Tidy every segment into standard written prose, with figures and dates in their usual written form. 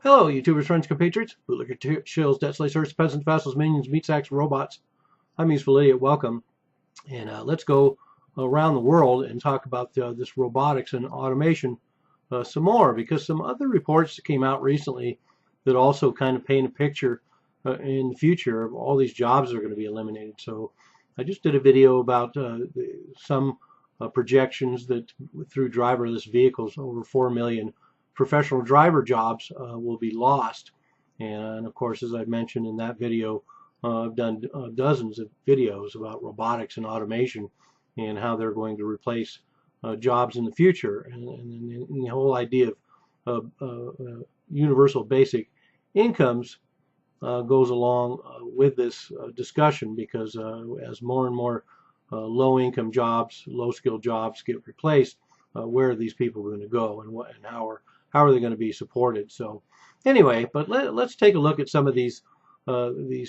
Hello, YouTubers, friends, compatriots, bootlicker, shills, debt slayers, peasants, vassals, minions, meat sacks, robots. I'm useful idiot. Welcome, and let's go around the world and talk about this robotics and automation some more, because some other reports that came out recently that also kind of paint a picture in the future of all these jobs that are going to be eliminated. So I just did a video about some projections that through driverless vehicles, over 4 million professional driver jobs will be lost. And of course, as I mentioned in that video, I've done dozens of videos about robotics and automation and how they're going to replace jobs in the future. And the whole idea of universal basic incomes goes along with this discussion, because as more and more low-income jobs, low-skilled jobs get replaced, where are these people going to go, and how are they going to be supported? So anyway, but let's take a look at some of these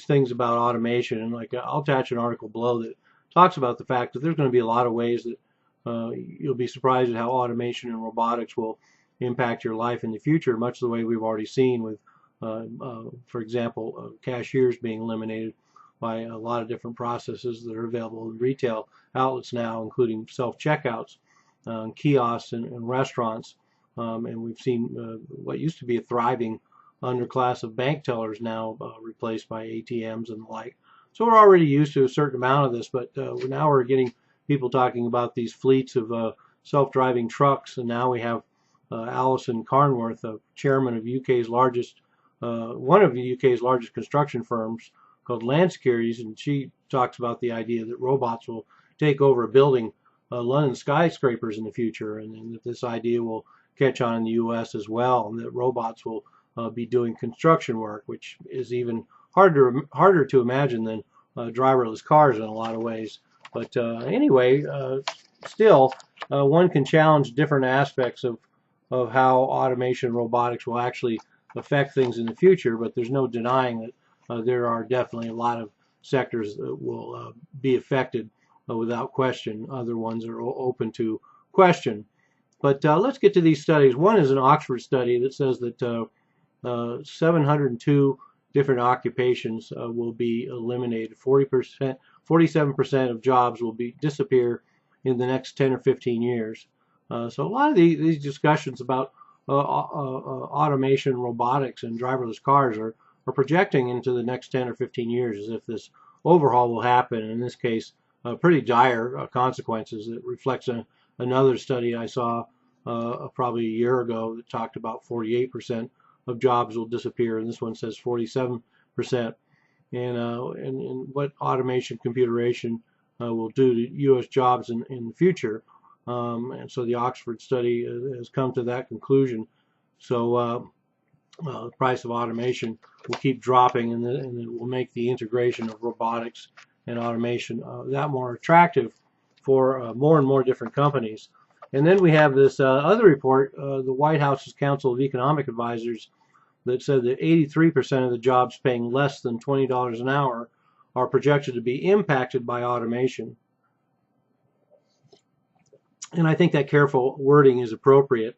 things about automation. And like, I'll attach an article below that talks about the fact that there's going to be a lot of ways that you'll be surprised at how automation and robotics will impact your life in the future, much the way we've already seen with, for example, cashiers being eliminated by a lot of different processes that are available in retail outlets now, including self-checkouts, kiosks, and restaurants. And we've seen what used to be a thriving underclass of bank tellers now replaced by ATMs and the like. So we're already used to a certain amount of this, but now we're getting people talking about these fleets of self-driving trucks, and now we have Alison Carnworth, chairman of UK's largest, one of the UK's largest construction firms called Land Securities, and she talks about the idea that robots will take over building London skyscrapers in the future, and that this idea will catch on in the U.S. as well, and that robots will be doing construction work, which is even harder to imagine than driverless cars in a lot of ways. But anyway, still, one can challenge different aspects of how automation and robotics will actually affect things in the future, but there's no denying that there are definitely a lot of sectors that will be affected without question. Other ones are open to question. But let's get to these studies. One is an Oxford study that says that 702 different occupations will be eliminated. 40%, 47% of jobs will disappear in the next 10 or 15 years. So a lot of these discussions about automation, robotics, and driverless cars are projecting into the next 10 or 15 years as if this overhaul will happen. In this case, pretty dire consequences. It reflects another study I saw probably a year ago that talked about 48% of jobs will disappear, and this one says 47%. And what automation, computerization will do to U.S. jobs in the future. And so the Oxford study has come to that conclusion. So the price of automation will keep dropping, and it will make the integration of robotics and automation that more attractive for more and more different companies. And then we have this other report, the White House's Council of Economic Advisors, that said that 83% of the jobs paying less than $20 an hour are projected to be impacted by automation. And I think that careful wording is appropriate.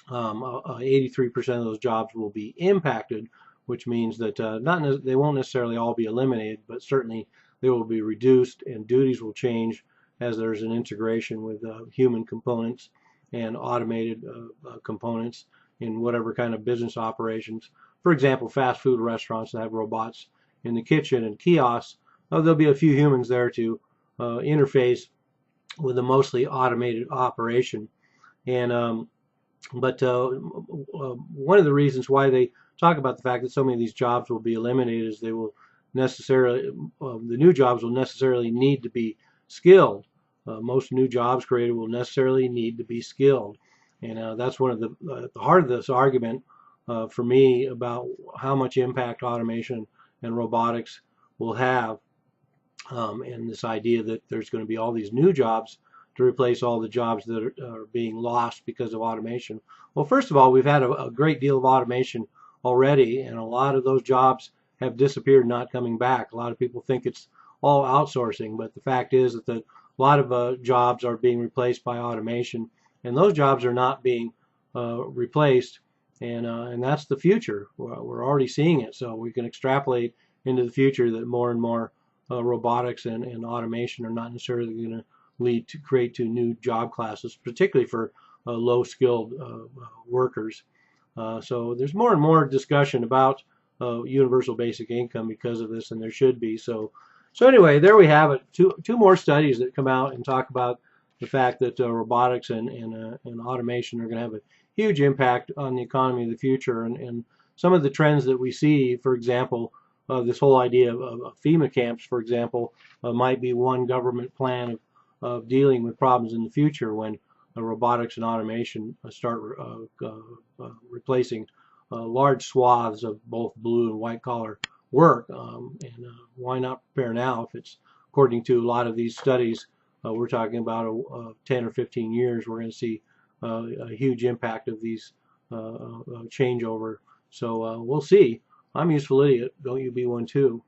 83% of those jobs will be impacted, which means that they won't necessarily all be eliminated, but certainly they will be reduced, and duties will change as there's an integration with human components and automated components in whatever kind of business operations. For example, fast food restaurants that have robots in the kitchen and kiosks, there'll be a few humans there to interface with a mostly automated operation. And but one of the reasons why they talk about the fact that so many of these jobs will be eliminated is they will necessarily, the new jobs will necessarily need to be skilled. Most new jobs created will necessarily need to be skilled. And that's one of the heart of this argument for me about how much impact automation and robotics will have, and this idea that there's going to be all these new jobs to replace all the jobs that are being lost because of automation. Well, first of all, we've had a great deal of automation already, and a lot of those jobs have disappeared, not coming back. A lot of people think it's all outsourcing, but the fact is that a lot of jobs are being replaced by automation, and those jobs are not being replaced and that's the future. We're already seeing it, so we can extrapolate into the future that more and more robotics and automation are not necessarily going to create to new job classes, particularly for low-skilled workers. So there's more and more discussion about universal basic income because of this, and there should be. So anyway, there we have it. Two more studies that come out and talk about the fact that robotics and automation are going to have a huge impact on the economy of the future, and some of the trends that we see, for example, this whole idea of FEMA camps, for example, might be one government plan of dealing with problems in the future when robotics and automation start replacing large swaths of both blue and white collar work. And why not prepare now if it's, according to a lot of these studies, we're talking about 10 or 15 years, we're going to see a huge impact of these changeover. So we'll see. I'm a useful idiot. Don't you be one too.